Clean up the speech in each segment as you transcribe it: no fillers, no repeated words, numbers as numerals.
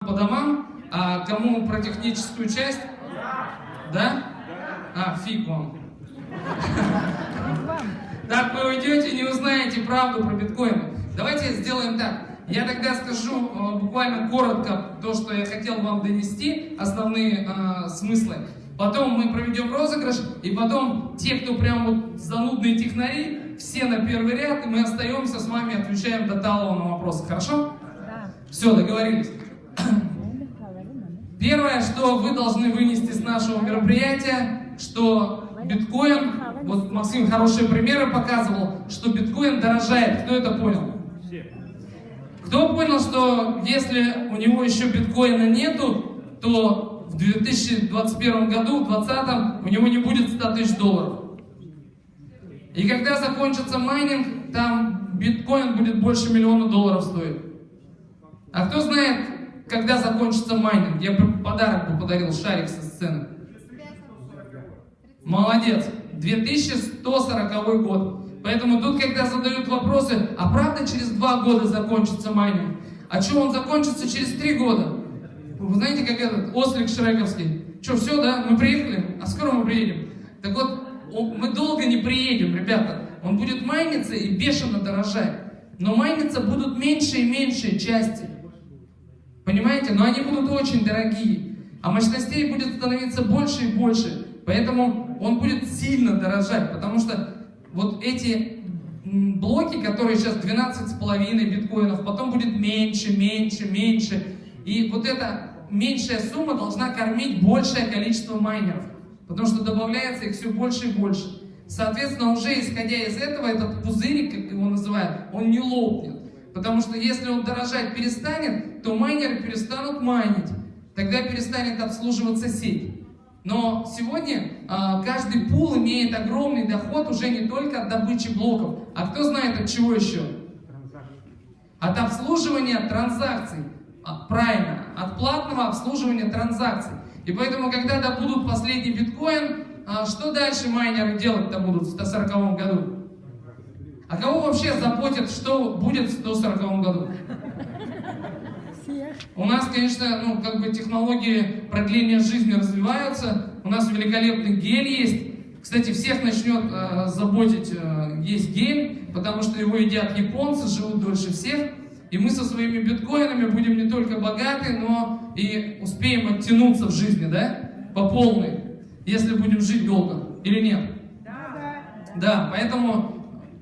по домам, а кому про техническую часть? Да? Фиг вам. Так вы уйдете и не узнаете правду про биткоин. Давайте сделаем так. Я тогда скажу буквально коротко то, что я хотел вам донести, основные смыслы. Потом мы проведем розыгрыш, и потом те, кто прям вот занудные технари, все на первый ряд, и мы остаемся с вами, отвечаем до талого на вопросы. Хорошо? Да. Все, договорились. Первое, что вы должны вынести с нашего мероприятия, что биткоин, вот Максим хорошие примеры показывал, что биткоин дорожает. Кто это понял? Кто понял, что если у него еще биткоина нету, то в 2021 году, в 2020, у него не будет 100 тысяч долларов. И когда закончится майнинг, там биткоин будет больше $1 миллиона стоить. А кто знает, когда закончится майнинг? Я подарок бы подарил, шарик со сцены. Молодец. 2140 год. Поэтому тут, когда задают вопросы, а правда через 2 года закончится майнинг? А что, он закончится через 3 года? Вы знаете, как этот ослик шрековский? Что, все, да? Мы приехали? А скоро мы приедем. Так вот, мы долго не приедем, ребята. Он будет майниться и бешено дорожать. Но майниться будут меньше и меньшие части. Понимаете? Но они будут очень дорогие. А мощностей будет становиться больше и больше. Поэтому он будет сильно дорожать. Потому что вот эти блоки, которые сейчас 12,5 биткоинов, потом будет меньше, меньше, меньше. И вот эта меньшая сумма должна кормить большее количество майнеров. Потому что добавляется их все больше и больше. Соответственно, уже исходя из этого, этот пузырик, как его называют, он не лопнет. Потому что если он дорожать перестанет, то майнеры перестанут майнить. Тогда перестанет обслуживаться сеть. Но сегодня каждый пул имеет огромный доход уже не только от добычи блоков. А кто знает от чего еще? От обслуживания транзакций. Правильно, от платного обслуживания транзакций. И поэтому, когда добудут последний биткоин, что дальше майнеры делать-то будут в 140 году? А кого вообще заботит, что будет в 140 году? У нас, конечно, технологии продления жизни развиваются. У нас великолепный гель есть. Кстати, всех начнет заботить есть гель, потому что его едят японцы, живут дольше всех. И мы со своими биткоинами будем не только богаты, но и успеем оттянуться в жизни, да? По полной, если будем жить долго. Или нет? Да, поэтому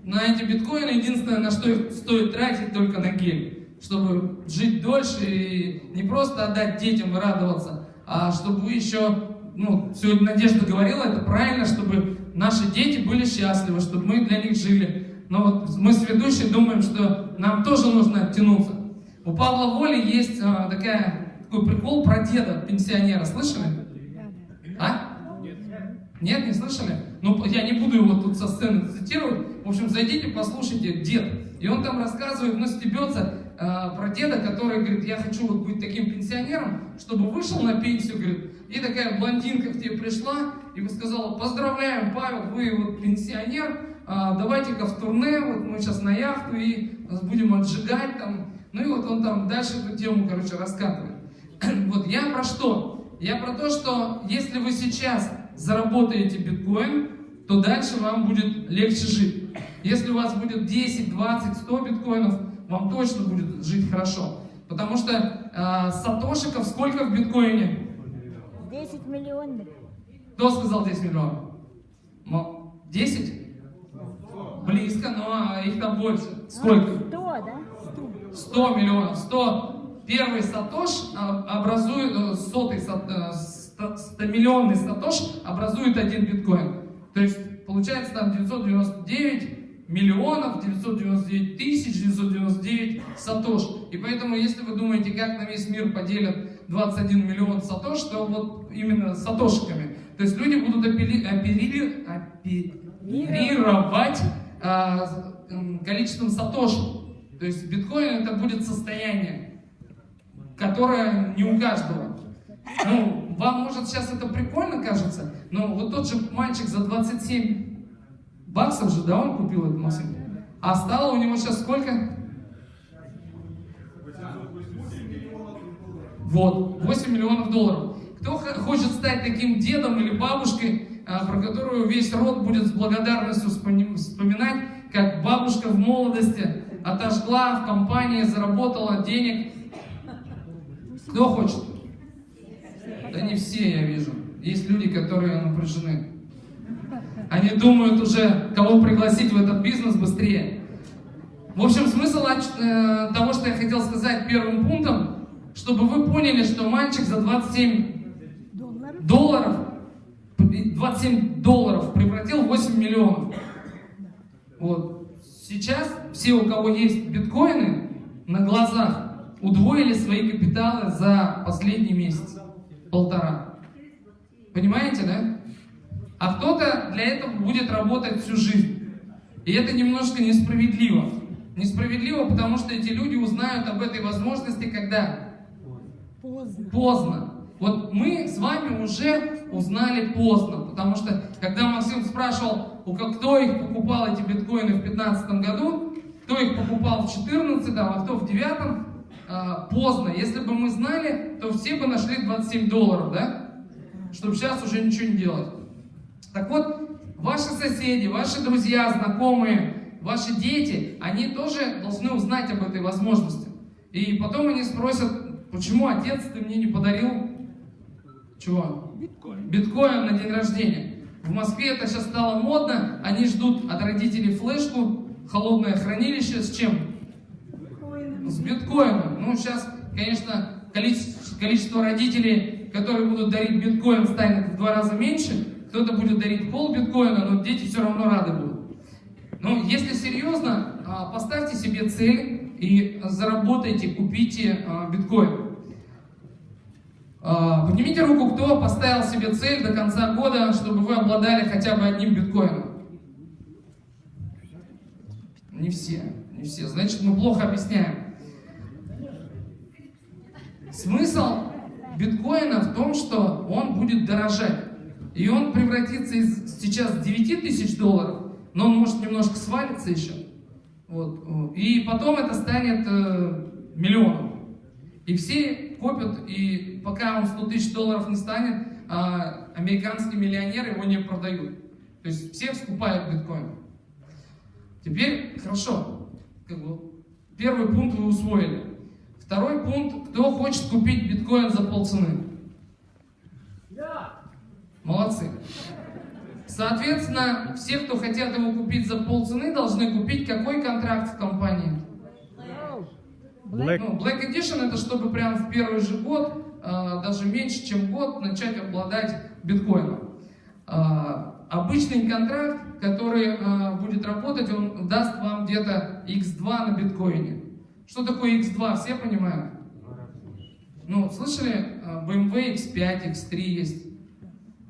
на эти биткоины единственное, на что их стоит тратить, только на гель. Чтобы жить дольше и не просто отдать детям и радоваться, а чтобы вы еще, сегодня Надежда говорила, это правильно, чтобы наши дети были счастливы, чтобы мы для них жили. Но вот мы с ведущей думаем, что нам тоже нужно оттянуться. У Павла Воли есть такой прикол про деда, пенсионера. Слышали? А? Нет, не слышали? Я не буду его тут со сцены цитировать. В общем, зайдите, послушайте «Дед». И он там рассказывает, стебется про деда, который говорит, я хочу быть таким пенсионером, чтобы вышел на пенсию, говорит, и такая блондинка к тебе пришла и сказала, поздравляем, Павел, вы пенсионер, давайте-ка в турне, мы сейчас на яхту и будем отжигать там. И он там дальше эту тему, раскатывает. Я про что? Я про то, что если вы сейчас заработаете биткоин, то дальше вам будет легче жить. Если у вас будет 10, 20, 100 биткоинов, вам точно будет жить хорошо. Потому что сатошиков сколько в биткоине? 10 миллионов. Кто сказал 10 миллионов? 10? Близко, но их там больше. Сколько? 100, да? 100 миллионов. 100. Первый сатош образует, 100-миллионный сатош образует 1 биткоин. То есть получается там 999 миллионов, 999 тысяч, 999 сатош. И поэтому, если вы думаете, как на весь мир поделят 21 миллион сатош, то вот именно сатошиками. То есть люди будут оперировать количеством сатоши. То есть биткоин это будет состояние, которое не у каждого. Вам может сейчас это прикольно кажется, но вот тот же мальчик за 27 баксов же, да, он купил эту машину. А стало у него сейчас сколько? Вот, 8 миллионов долларов. Кто хочет стать таким дедом или бабушкой, про которую весь род будет с благодарностью вспоминать, как бабушка в молодости отожгла в компании, заработала денег? Кто хочет? Да не все, я вижу. Есть люди, которые напряжены. Они думают уже, кого пригласить в этот бизнес быстрее. В общем, смысл того, что я хотел сказать первым пунктом, чтобы вы поняли, что мальчик за 27 долларов превратил в 8 миллионов. Вот. Сейчас все, у кого есть биткоины, на глазах удвоили свои капиталы за последний месяц. 1,5. Понимаете, да? А кто-то для этого будет работать всю жизнь. И это немножко несправедливо. Несправедливо, потому что эти люди узнают об этой возможности когда? Поздно. Вот мы с вами уже узнали поздно, потому что когда Максим спрашивал, кто их покупал, эти биткоины, в 2015 году, кто их покупал в 2014, а кто в 2009, поздно. Если бы мы знали, то все бы нашли 27 долларов, да? Чтобы сейчас уже ничего не делать. Так вот, ваши соседи, ваши друзья, знакомые, ваши дети, они тоже должны узнать об этой возможности. И потом они спросят, почему, отец, ты мне не подарил чего? Биткоин на день рождения. В Москве это сейчас стало модно, они ждут от родителей флешку, холодное хранилище, с чем? С биткоином. Ну, сейчас, конечно, количество родителей, которые будут дарить биткоин, станет в 2 раза меньше. Кто-то будет дарить пол биткоина, но дети все равно рады будут. Но если серьезно, поставьте себе цель и заработайте, купите биткоин. Поднимите руку, кто поставил себе цель до конца года, чтобы вы обладали хотя бы одним биткоином. Не все, не все. Значит, мы плохо объясняем. Смысл биткоина в том, что он будет дорожать. И он превратится из сейчас 9 тысяч долларов, но он может немножко свалиться еще. Вот. И потом это станет миллионом. И все копят, и пока он 100 тысяч долларов не станет, американские миллионеры его не продают. То есть все скупают биткоин. Теперь, хорошо, первый пункт вы усвоили. Второй пункт, кто хочет купить биткоин за полцены? Молодцы. Соответственно, все, кто хотят его купить за полцены, должны купить какой контракт в компании? Black Edition — это чтобы прям в первый же год, даже меньше, чем год, начать обладать биткоином. Обычный контракт, который будет работать, он даст вам где-то X2 на биткоине. Что такое X2, все понимают? Ну, слышали, BMW X5, X3 есть.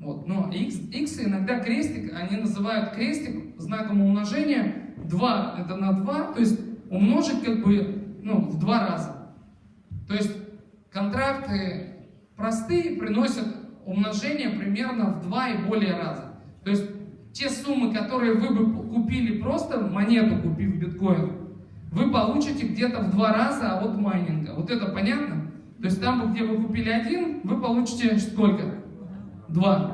Вот. Но X иногда крестик, они называют крестик знаком умножения. 2 это на 2, то есть умножить в 2 раза. То есть контракты простые приносят умножение примерно в 2 и более раза. То есть те суммы, которые вы бы купили просто монету, купив биткоин, вы получите где-то в 2 раза от майнинга. Вот это понятно? То есть там, где вы купили 1, вы получите сколько? 2.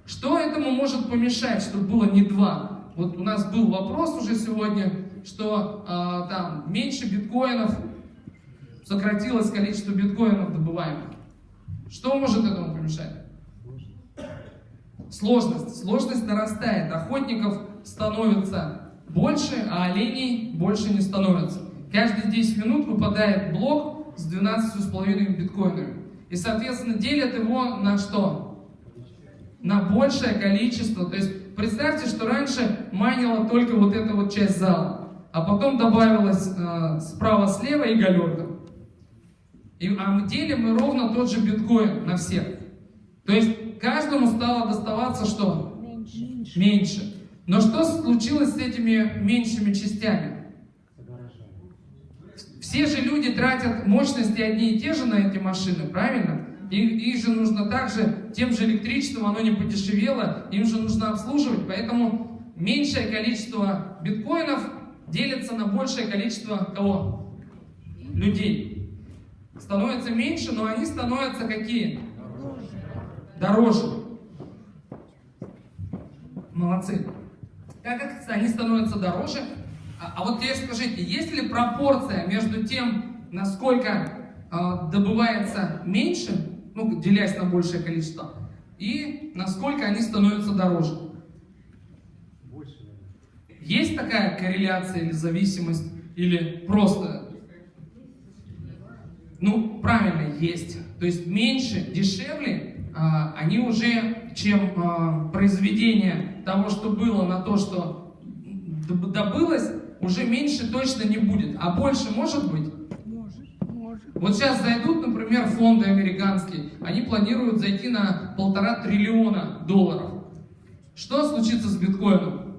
Что этому может помешать, чтобы было не 2? Вот у нас был вопрос уже сегодня, что там меньше биткоинов, сократилось количество биткоинов добываемых. Что может этому помешать? Сложность. Сложность нарастает. Охотников становится больше, а оленей больше не становится. Каждые 10 минут выпадает блок с 12,5 биткоинами. И, соответственно, делят его на что? На большее количество. То есть, представьте, что раньше майнила только вот эта вот часть зала, а потом добавилась справа-слева и галерка. А мы делим ровно тот же биткоин на всех. То есть, каждому стало доставаться что? Меньше. Но что случилось с этими меньшими частями? Все же люди тратят мощности одни и те же на эти машины, правильно? Их же нужно также, тем же электричеством, оно не подешевело, им же нужно обслуживать, поэтому меньшее количество биткоинов делится на большее количество кого? Людей. становятся меньше, но они становятся какие? Дороже. Молодцы. Как они становятся дороже? А вот теперь скажите, есть ли пропорция между тем, насколько добывается меньше, ну, делясь на большее количество, и насколько они становятся дороже? Есть такая корреляция или зависимость, или просто... Ну, правильно, есть. То есть меньше, дешевле, они уже, чем произведение того, что было, на то, что добылось, уже меньше точно не будет. А больше может быть? Может. Вот сейчас зайдут, например, фонды американские, они планируют зайти на 1,5 триллиона долларов. Что случится с биткоином?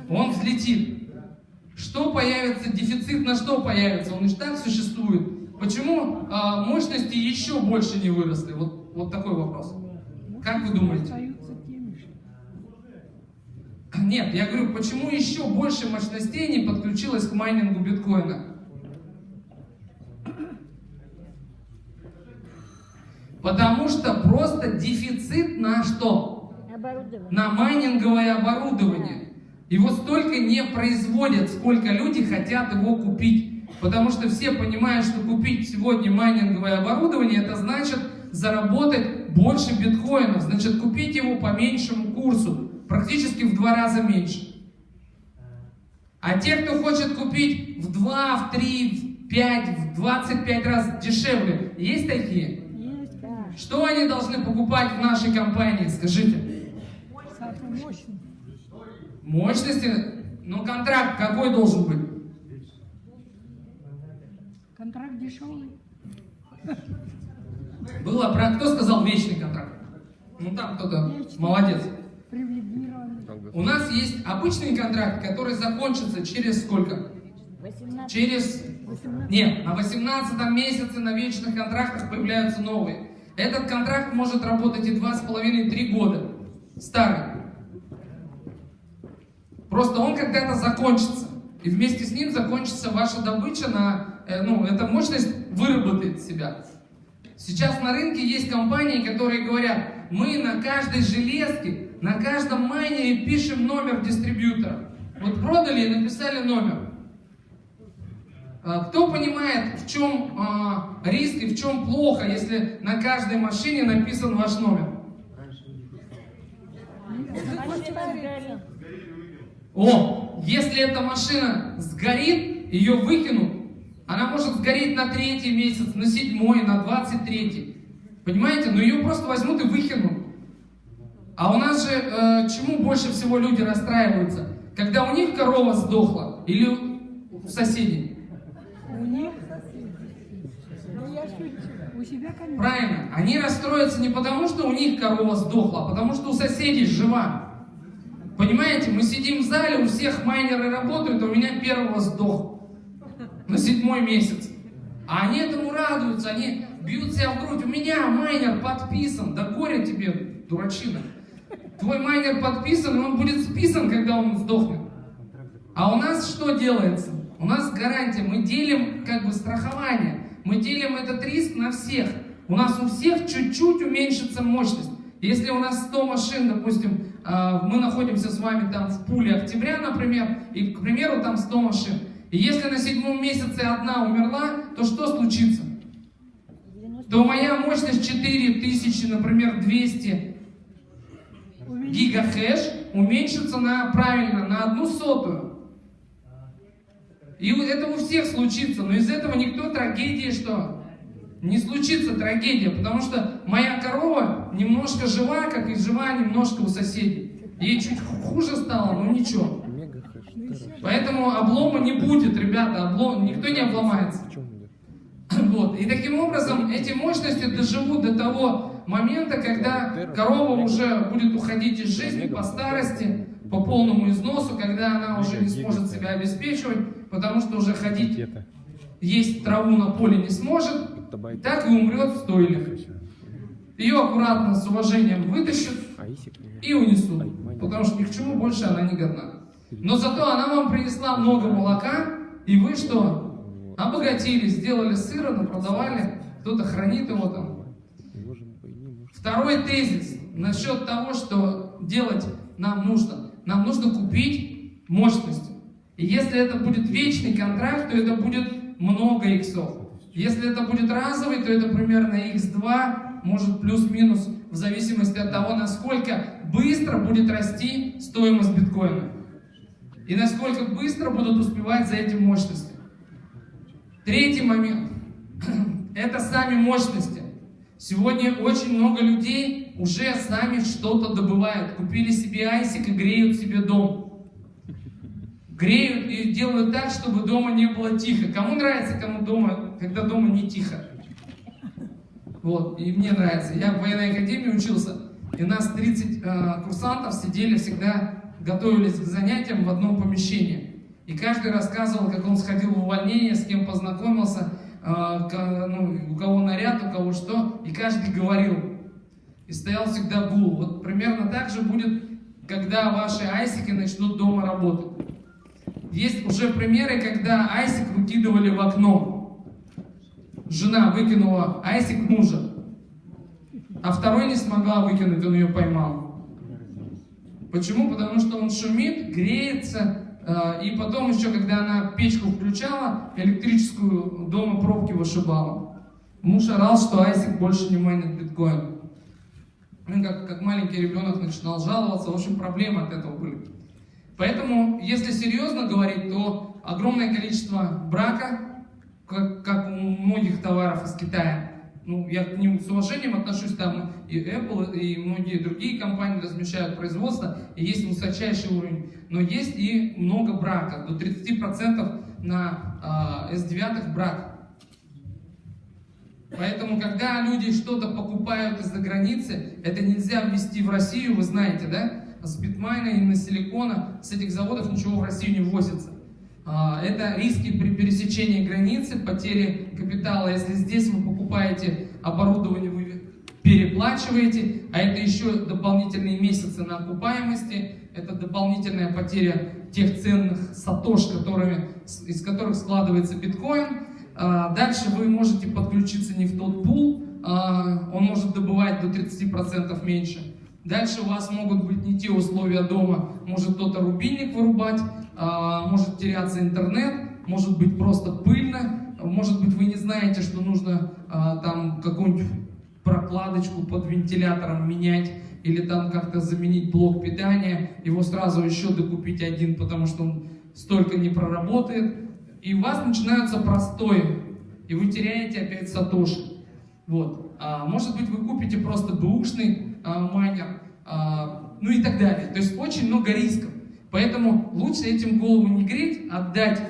Он взлетит. Что появится, дефицит на что появится? Он и так существует. Почему мощности еще больше не выросли? Вот такой вопрос. Как вы думаете? Нет, я говорю, почему еще больше мощностей не подключилось к майнингу биткоина? Потому что просто дефицит на что? Оборудование. На майнинговое оборудование. Его столько не производят, сколько люди хотят его купить. Потому что все понимают, что купить сегодня майнинговое оборудование, это значит заработать больше биткоинов. Значит, купить его по меньшему курсу. Практически в 2 раза меньше. А те, кто хочет купить в 2, в 3, в 5, в 25 раз дешевле, есть такие? Есть, да. Что они должны покупать в нашей компании, скажите? Мощности? Ну, контракт какой должен быть? Контракт дешевый. Было про... Кто сказал вечный контракт? Ну, там кто-то молодец. У нас есть обычный контракт, который закончится через сколько? 18. Через... 18. Нет, на 18 месяце на вечных контрактах появляются новые. Этот контракт может работать и 2,5-3 года. Старый. Просто он когда-то закончится. И вместе с ним закончится ваша добыча на... эта мощность выработает себя. Сейчас на рынке есть компании, которые говорят, мы на каждой железке, на каждом майнере пишем номер дистрибьютора. Вот продали и написали номер. Кто понимает, в чем риск и в чем плохо, если на каждой машине написан ваш номер? О, если эта машина сгорит, ее выкинут, она может сгореть на 3-й месяц, на 7-й, на 23-й. Понимаете? Но ее просто возьмут и выкинут. А у нас же чему больше всего люди расстраиваются? Когда у них корова сдохла или у соседей? У них Ну я шучу. У себя, конечно. Правильно. Они расстроятся не потому, что у них корова сдохла, а потому что у соседей жива. Понимаете, мы сидим в зале, у всех майнеры работают, а у меня первого сдох на 7-й месяц. А они этому радуются, они бьют себя в грудь. У меня майнер подписан. Да горе тебе, дурачина. Твой майнер подписан, и он будет списан, когда он сдохнет. А у нас что делается? У нас гарантия, мы делим как бы страхование. Мы делим этот риск на всех. У нас у всех чуть-чуть уменьшится мощность. Если у нас 100 машин, допустим, мы находимся с вами там в пуле октября, например, и, к примеру, там 100 машин. И если на 7-м месяце одна умерла, то что случится? То моя мощность 4000, например, 200 гигахэш уменьшится на, правильно, на 1/100. И это у всех случится, но из этого никто трагедии что? Не случится трагедия, потому что моя корова немножко жива, как и жива немножко у соседей. Ей чуть хуже стало, но ничего. Поэтому облома не будет, ребята, никто не обломается. Вот. И таким образом эти мощности доживут до того момента, когда корова уже будет уходить из жизни по старости, по полному износу, когда она уже не сможет себя обеспечивать, потому что уже ходить, есть траву на поле не сможет, так и умрет в стойле. Ее аккуратно, с уважением вытащат и унесут, потому что ни к чему больше она не годна. Но зато она вам принесла много молока, и вы что? обогатились, сделали сыра, продавали, кто-то хранит его там. Второй тезис насчет того, что делать нам нужно. Нам нужно купить мощности. И если это будет вечный контракт, то это будет много иксов. Если это будет разовый, то это примерно x2, может плюс-минус, в зависимости от того, насколько быстро будет расти стоимость биткоина. И насколько быстро будут успевать за эти мощности. Третий момент. Это сами мощности. Сегодня очень много людей уже сами что-то добывают. Купили себе айсик и греют себе дом. Греют и делают так, чтобы дома не было тихо. Кому нравится, когда дома не тихо? Вот, и мне нравится. Я в военной академии учился, и у нас 30 курсантов сидели всегда, готовились к занятиям в одном помещении. И каждый рассказывал, как он сходил в увольнение, с кем познакомился, у кого наряд, у кого что, и каждый говорил. И стоял всегда гул. Вот примерно так же будет, когда ваши айсики начнут дома работать. Есть уже примеры, когда айсик выкидывали в окно. Жена выкинула айсик мужа, а второй не смогла выкинуть, он ее поймал. Почему? Потому что он шумит, греется, и потом еще, когда она печку включала, электрическую, дома пробки вышибала. Муж орал, что айсик больше не майнит биткоин. Он как маленький ребенок начинал жаловаться, в общем, проблемы от этого были. Поэтому, если серьезно говорить, то огромное количество брака, как у многих товаров из Китая, я к ним с уважением отношусь, там и Apple, и многие другие компании размещают производство, и есть высочайший уровень, но есть и много брака, до 30% на S9 брак. Поэтому, когда люди что-то покупают из-за границы, это нельзя ввести в Россию, вы знаете, да? С битмайна и на силикона, с этих заводов ничего в Россию не ввозится. Это риски при пересечении границы, потери капитала. Если здесь вы покупаете оборудование, вы переплачиваете, а это еще дополнительные месяцы на окупаемости, это дополнительная потеря тех ценных сатош, из которых складывается биткоин. Дальше вы можете подключиться не в тот пул, он может добывать до 30% меньше. Дальше у вас могут быть не те условия дома, может кто-то рубильник вырубать, может теряться интернет, может быть просто пыльно, может быть вы не знаете, что нужно там какую-нибудь прокладочку под вентилятором менять, или там как-то заменить блок питания, его сразу еще докупить один, потому что он столько не проработает, и у вас начинаются простои, и вы теряете опять сатоши. Вот. Может быть вы купите просто бэушный майнер, и так далее. То есть очень много рисков. Поэтому лучше этим голову не греть, отдать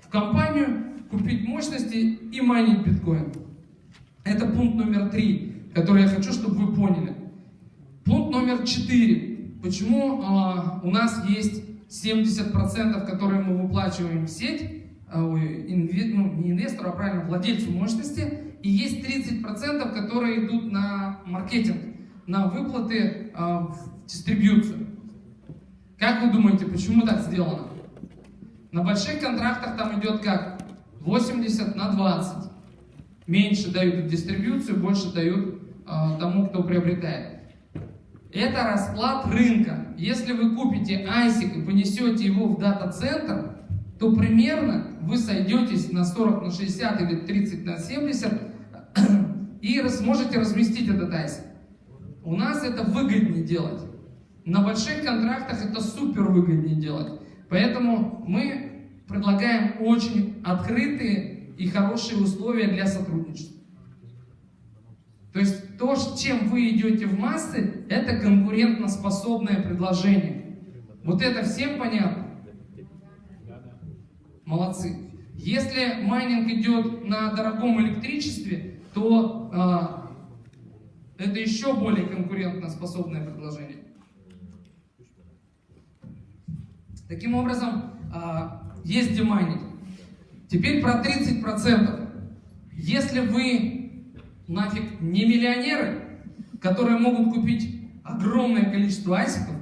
в компанию, купить мощности и майнить биткоин. Это пункт номер 3, который я хочу, чтобы вы поняли. Пункт номер 4. Почему у нас есть 70%, которые мы выплачиваем в сеть, не инвестору, а правильно владельцу мощности, и есть 30%, которые идут на маркетинг, на выплаты в дистрибьюцию. Как вы думаете, почему так сделано? На больших контрактах там идет как? 80 на 20. Меньше дают в дистрибьюцию, больше дают тому, кто приобретает. Это расклад рынка. Если вы купите айсик и понесете его в дата-центр, то примерно вы сойдетесь на 40 на 60 или 30 на 70 и сможете разместить этот айсик. У нас это выгоднее делать. На больших контрактах это супер выгоднее делать. Поэтому мы предлагаем очень открытые и хорошие условия для сотрудничества. То есть то, чем вы идете в массы, это конкурентоспособное предложение. Вот это всем понятно? Молодцы. Если майнинг идет на дорогом электричестве, то это еще более конкурентоспособное предложение. Таким образом, есть где майнить. Теперь про 30%. Если вы нафиг не миллионеры, которые могут купить огромное количество айсиков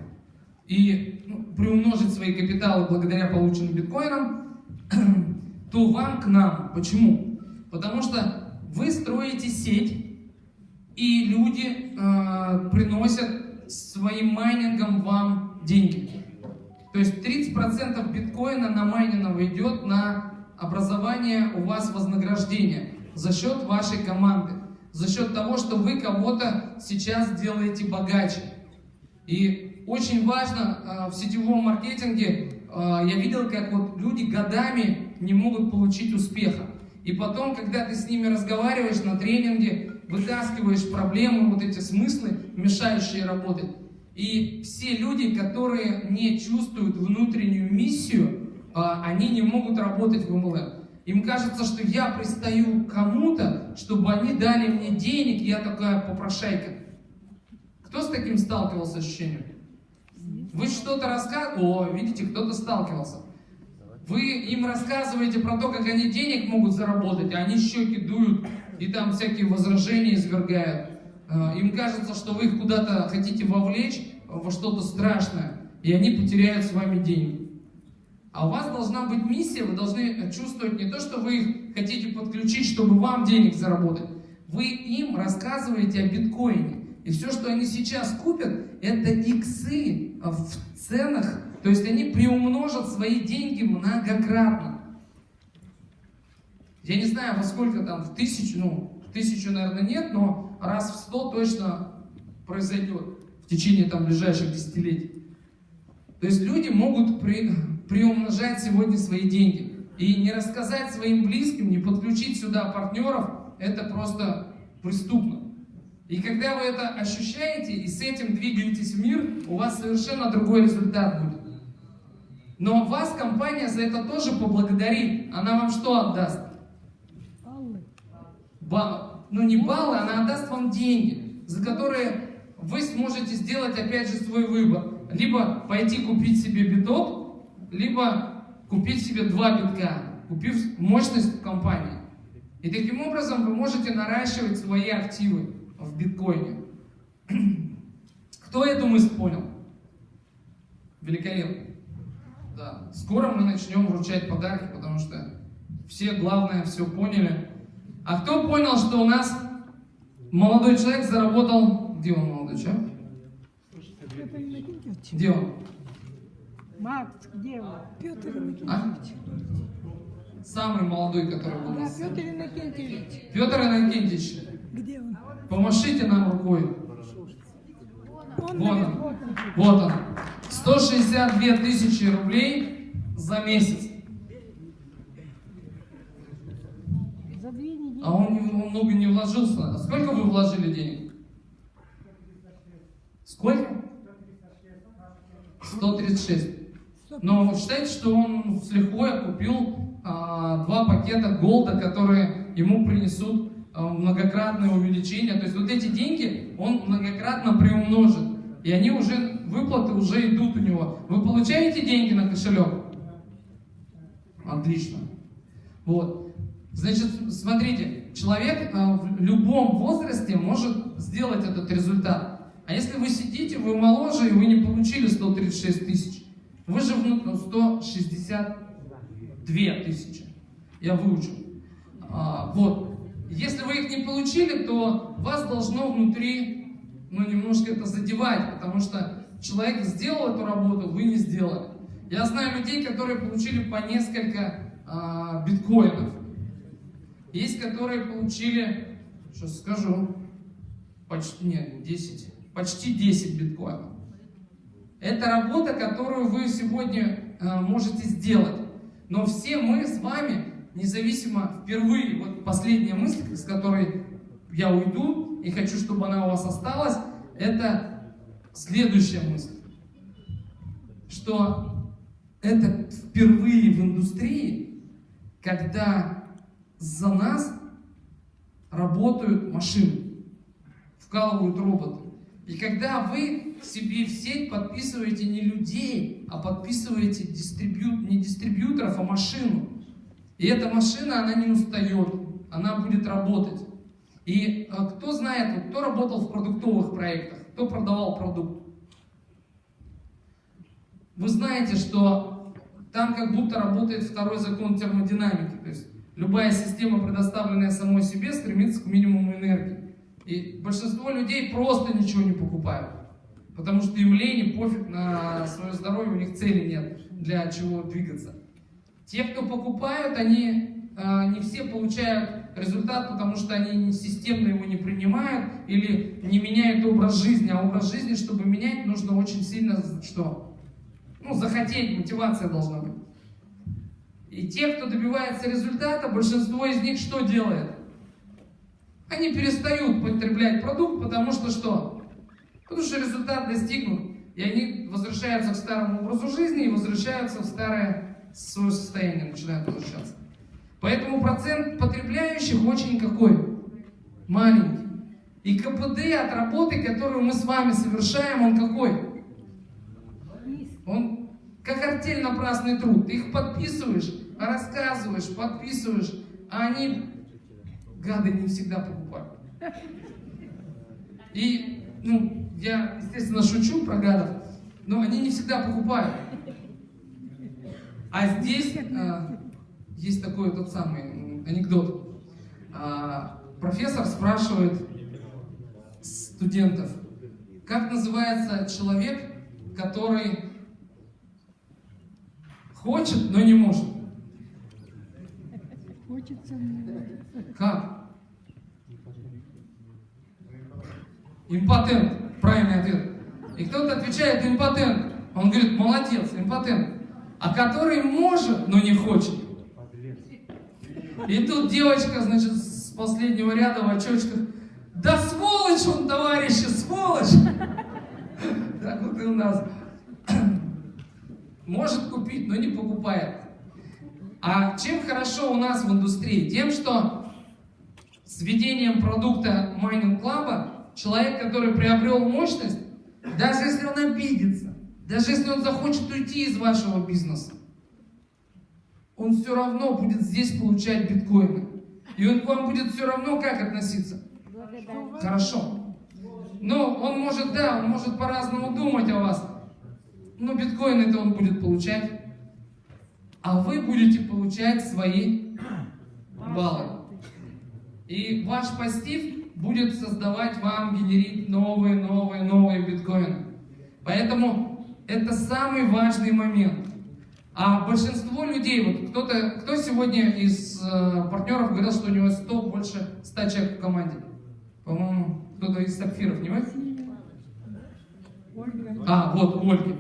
и приумножить свои капиталы благодаря полученным биткоинам, то вам к нам. Почему? Потому что вы строите сеть, и люди приносят своим майнингом вам деньги. То есть 30% биткоина на майнингово идет на образование у вас вознаграждения за счет вашей команды, за счет того, что вы кого-то сейчас делаете богаче. И очень важно в сетевом маркетинге, я видел, как вот люди годами не могут получить успеха. И потом, когда ты с ними разговариваешь на тренинге, вытаскиваешь проблемы, вот эти смыслы, мешающие работать. И все люди, которые не чувствуют внутреннюю миссию, они не могут работать в MLM. Им кажется, что я пристаю к кому-то, чтобы они дали мне денег, и я такая попрошайка. Кто с таким сталкивался ощущением? Вы что-то рассказываете? О, видите, кто-то сталкивался. Вы им рассказываете про то, как они денег могут заработать, а они щеки дуют и там всякие возражения извергают. Им кажется, что вы их куда-то хотите вовлечь во что-то страшное, и они потеряют с вами деньги. А у вас должна быть миссия, вы должны чувствовать не то, что вы их хотите подключить, чтобы вам денег заработать. Вы им рассказываете о биткоине. И все, что они сейчас купят, это иксы в ценах. То есть они приумножат свои деньги многократно. Я не знаю, во сколько там, в 1000, в 1000, наверное, нет, но раз в 100 точно произойдет в течение там ближайших десятилетий. То есть люди могут приумножать сегодня свои деньги. И не рассказать своим близким, не подключить сюда партнеров, это просто преступно. И когда вы это ощущаете и с этим двигаетесь в мир, у вас совершенно другой результат будет. Но вас компания за это тоже поблагодарит. Она вам что отдаст? Не баллы, она отдаст вам деньги, за которые вы сможете сделать опять же свой выбор. Либо пойти купить себе биток, либо купить себе 2 битка, купив мощность в компании. И таким образом вы можете наращивать свои активы в биткоине. Кто эту мысль понял? Великолепно. Да. Скоро мы начнем вручать подарки, потому что все, главное, все поняли. А кто понял, что у нас молодой человек заработал... Где он, молодой человек? Где он? Макс, где он? Петр Иннокентьевич. А? Самый молодой, который был. Да, Петр Иннокентьевич. Петр Иннокентьевич, Где он? помашите нам рукой. Он, Вот он. 162 тысячи рублей за месяц. За 2 недели. А он много не вложился. А сколько вы вложили денег? Сколько? 136. Но считайте, что он с лихвой купил 2 пакета голда, которые ему принесут многократное увеличение. То есть вот эти деньги он многократно приумножит. И они уже, выплаты уже идут у него. Вы получаете деньги на кошелек? Отлично. Вот. Значит, смотрите, человек в любом возрасте может сделать этот результат. А если вы сидите, вы моложе, и вы не получили 136 тысяч, вы же 162 тысячи. Я выучу. Вот. Если вы их не получили, то вас должно внутри, немножко это задевать, потому что человек сделал эту работу, вы не сделали. Я знаю людей, которые получили по несколько биткоинов. Есть, которые получили, сейчас скажу, почти 10 биткоинов. Это работа, которую вы сегодня можете сделать. Но все мы с вами, независимо, впервые, вот последняя мысль, с которой я уйду, и хочу, чтобы она у вас осталась, это следующая мысль. Что это впервые в индустрии, когда за нас работают машины, вкалывают роботы. И когда вы себе в сеть подписываете не людей, а подписываете не дистрибьюторов, а машину. И эта машина, она не устает, она будет работать. И кто знает, кто работал в продуктовых проектах, кто продавал продукт? Вы знаете, что там как будто работает второй закон термодинамики. То есть любая система, предоставленная самой себе, стремится к минимуму энергии. И большинство людей просто ничего не покупают. Потому что им лень и пофиг на свое здоровье, у них цели нет, для чего двигаться. Те, кто покупают, они не все получают результат, потому что они системно его не принимают или не меняют образ жизни. А образ жизни, чтобы менять, нужно очень сильно что? Ну, захотеть, мотивация должна быть. И те, кто добивается результата, большинство из них что делает? Они перестают потреблять продукт, потому что что? Потому что результат достигнут. И они возвращаются к старому образу жизни и возвращаются в старое свое состояние, начинают возвращаться. Поэтому процент потребляющих очень какой? Маленький. И КПД от работы, которую мы с вами совершаем, он какой? Он как артель напрасный труд. Ты их подписываешь, рассказываешь, подписываешь, а они, гады, не всегда покупают. И, я, естественно, шучу про гадов, но они не всегда покупают. А здесь есть такой тот самый анекдот. Профессор спрашивает студентов, как называется человек, который хочет, но не может? Хочется. Как? Импотент. Правильный ответ. И кто-то отвечает импотент. Он говорит, молодец, импотент. А который может, но не хочет. И тут девочка, значит, с последнего ряда в очочках. Да сволочь он, товарищи, сволочь! Так вот и у нас. Может купить, но не покупает. А чем хорошо у нас в индустрии? Тем, что с введением продукта Mining Club человек, который приобрел мощность, даже если он обидится, даже если он захочет уйти из вашего бизнеса, он все равно будет здесь получать биткоины. И он к вам будет все равно как относиться? Хорошо. Но он может, да, он может по-разному думать о вас. Но биткоины-то он будет получать. А вы будете получать свои баллы. И ваш пассив будет создавать вам, генерить новые биткоины. Поэтому это самый важный момент. А большинство людей, вот кто сегодня из партнеров говорил, что у него больше 100 человек в команде? По-моему, кто-то из сапфиров, не вы? А, вот, Ольга.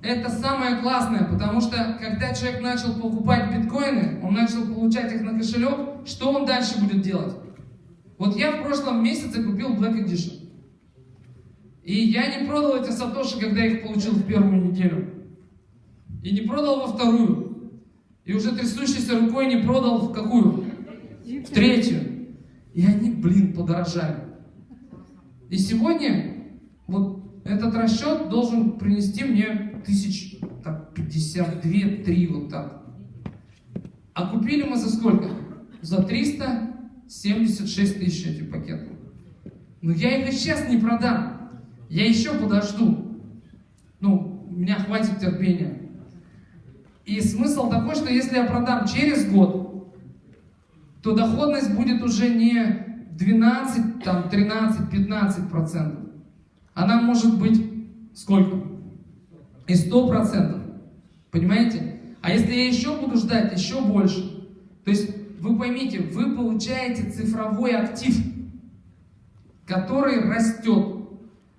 Это самое классное, потому что когда человек начал покупать биткоины, он начал получать их на кошелек, что он дальше будет делать? Вот я в прошлом месяце купил Black Edition. И я не продал эти сатоши, когда их получил в первую неделю. И не продал во вторую. И уже трясущейся рукой не продал в какую? В третью. И они, подорожали. И сегодня вот этот расчет должен принести мне 52-3 вот так. А купили мы за сколько? За 376 тысяч эти пакеты. Но я их и сейчас не продам. Я еще подожду. У меня хватит терпения. И смысл такой, что если я продам через год, то доходность будет уже не 12, 13, 15%. Она может быть сколько? И 100%. Понимаете? А если я еще буду ждать, еще больше. То есть, вы поймите, вы получаете цифровой актив, который растет.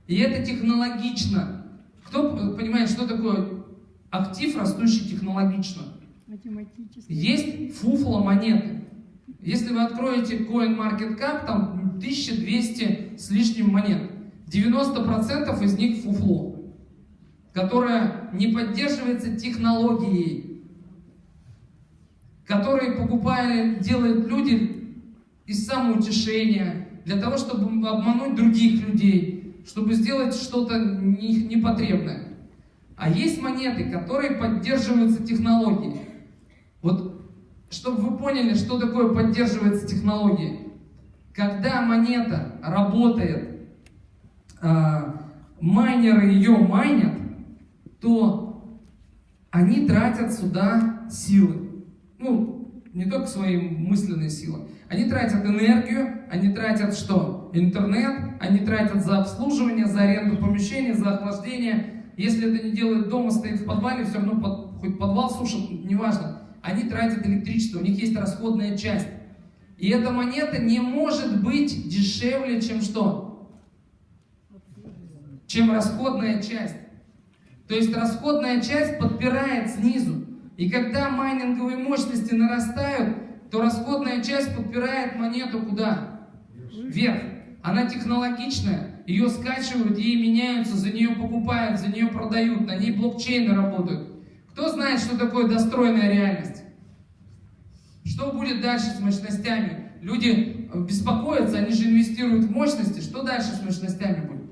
И это технологично. Кто понимает, что такое актив, растущий технологично? Есть фуфло монеты. Если вы откроете CoinMarketCap, там 1200 с лишним монет. 90% из них фуфло, которое не поддерживается технологией, которые делают люди из самоутешения, для того, чтобы обмануть других людей, чтобы сделать что-то непотребное. А есть монеты, которые поддерживаются технологией. Вот, чтобы вы поняли, что такое поддерживается технологией. Когда монета работает, майнеры ее майнят, то они тратят сюда силы. Ну, не только свои мысленные силы. Они тратят энергию, они тратят что? Интернет, они тратят за обслуживание, за аренду помещения, за охлаждение. Если это не делают дома, стоит в подвале, все равно хоть подвал сушат, неважно. Они тратят электричество, у них есть расходная часть. И эта монета не может быть дешевле, чем что? Чем расходная часть. То есть расходная часть подпирает снизу. И когда майнинговые мощности нарастают, то расходная часть подпирает монету куда? Вверх. Она технологичная, ее скачивают, ей меняются, за нее покупают, за нее продают, на ней блокчейны работают. Кто знает, что такое достроенная реальность? Что будет дальше с мощностями? Люди беспокоятся, они же инвестируют в мощности. Что дальше с мощностями будет?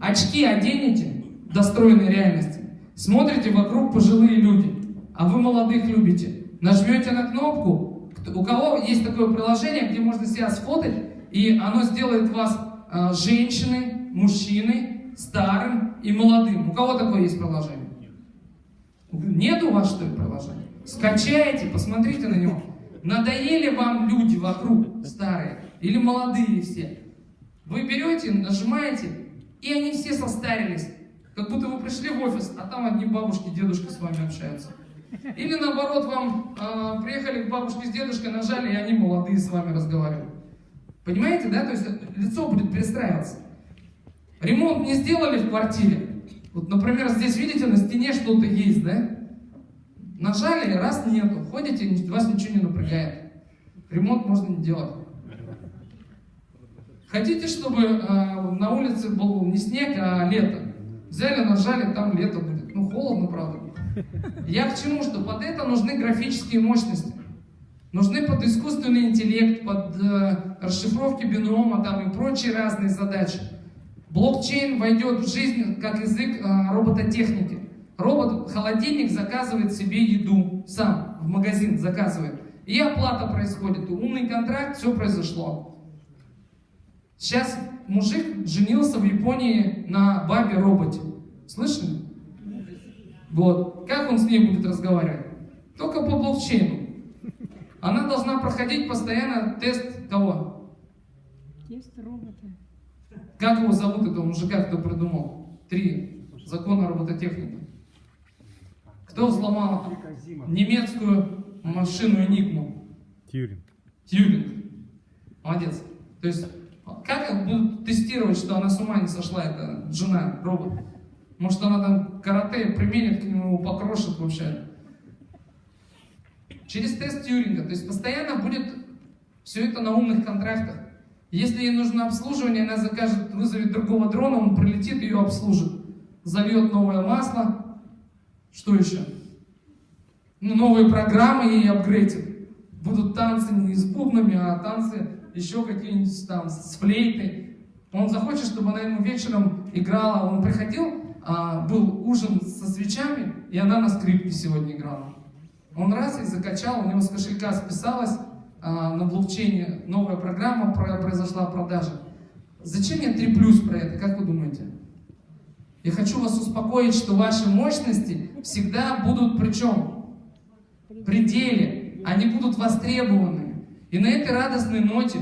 Очки оденете достроенной реальности. Смотрите, вокруг пожилые люди, а вы молодых любите. Нажмете на кнопку, у кого есть такое приложение, где можно себя сфотать, и оно сделает вас женщиной, мужчиной, старым и молодым. У кого такое есть приложение? Нет у вас, что ли, приложения? Скачайте, посмотрите на него. Надоели вам люди вокруг, старые или молодые все? Вы берете, нажимаете, и они все состарились. Как будто вы пришли в офис, а там одни бабушки, дедушки с вами общаются. Или наоборот, вам приехали к бабушке с дедушкой, нажали, и они молодые с вами разговаривают. Понимаете, да? То есть лицо будет перестраиваться. Ремонт не сделали в квартире. Вот, например, здесь, видите, на стене что-то есть, да? Нажали, раз нету. Ходите, вас ничего не напрягает. Ремонт можно не делать. Хотите, чтобы на улице был не снег, а лето? Взяли, нажали, там лето будет. Ну, холодно, правда. Я к чему? Что под это нужны графические мощности. Нужны под искусственный интеллект, под расшифровки бинома там, и прочие разные задачи. Блокчейн войдет в жизнь как язык робототехники. Робот-холодильник заказывает себе еду сам, в магазин заказывает. И оплата происходит, умный контракт, все произошло. Сейчас мужик женился в Японии на бабе-роботе. Слышали? Вот. Как он с ней будет разговаривать? Только по блокчейну. Она должна проходить постоянно тест кого? Тест робота. Как его зовут, этого мужика, кто придумал? 3 закона робототехники. Кто взломал немецкую машину Энигму? Тьюринг. Тьюринг. Молодец. То есть, как будут тестировать, что она с ума не сошла, эта жена, робот? Может, она там карате применит к нему, покрошит вообще. Через тест Тьюринга. То есть, постоянно будет все это на умных контрактах. Если ей нужно обслуживание, она закажет, вызовет другого дрона, он прилетит, ее обслужит. Зальет новое масло. Что еще? Ну, новые программы ей апгрейдят. Будут танцы не с бубнами, а танцы еще какие-нибудь там с флейтой. Он захочет, чтобы она ему вечером играла. Он приходил, был ужин со свечами, и она на скрипке сегодня играла. Он раз и закачал, у него с кошелька списалось, на блокчейне новая программа, произошла продажа. Зачем мне 3+ про это, как вы думаете? Я хочу вас успокоить, что ваши мощности всегда будут при чем? В пределе. Они будут востребованы. И на этой радостной ноте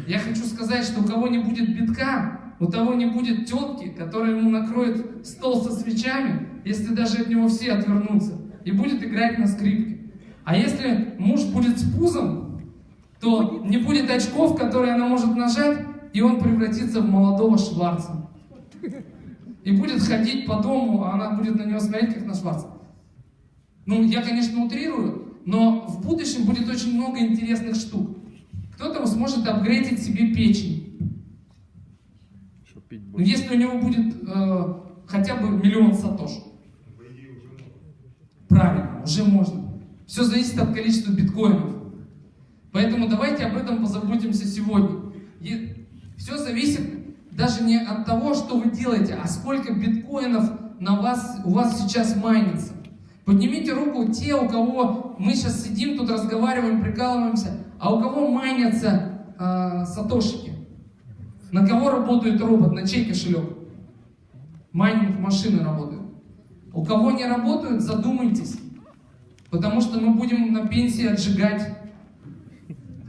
я хочу сказать, что у кого не будет битка, у того не будет тетки, которая ему накроет стол со свечами, если даже от него все отвернутся, и будет играть на скрипке. А если муж будет с пузом, то не будет очков, которые она может нажать, и он превратится в молодого Шварца. И будет ходить по дому, а она будет на него смотреть, как на Шварца. Ну, я, конечно, утрирую, но в будущем будет очень много интересных штук. Кто-то сможет апгрейдить себе печень. Если у него будет хотя бы 1 000 000 сатош. Правильно, уже можно. Все зависит от количества биткоинов. Поэтому давайте об этом позаботимся сегодня. И все зависит даже не от того, что вы делаете, а сколько биткоинов у вас сейчас майнится. Поднимите руку те, у кого мы сейчас сидим, тут разговариваем, прикалываемся, а у кого майнятся сатошики? На кого работает робот, на чей кошелек? Майнинг машины работает. У кого не работают, задумайтесь. Потому что мы будем на пенсии отжигать.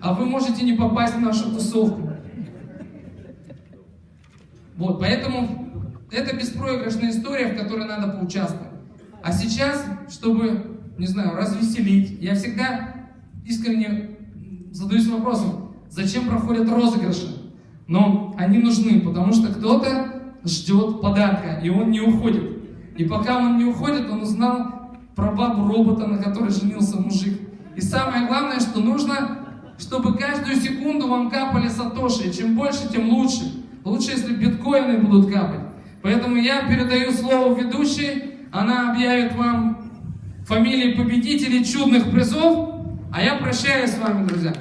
А вы можете не попасть в нашу тусовку. Вот, поэтому это беспроигрышная история, в которой надо поучаствовать. А сейчас, чтобы, не знаю, развеселить, я всегда искренне задаюсь вопросом, зачем проходят розыгрыши? Но они нужны, потому что кто-то ждет подарка, и он не уходит. И пока он не уходит, он узнал про бабу-робота, на которой женился мужик. И самое главное, что нужно, чтобы каждую секунду вам капали сатоши. И чем больше, тем лучше. Лучше, если биткоины будут капать. Поэтому я передаю слово ведущей. Она объявит вам фамилии победителей чудных призов. А я прощаюсь с вами, друзья.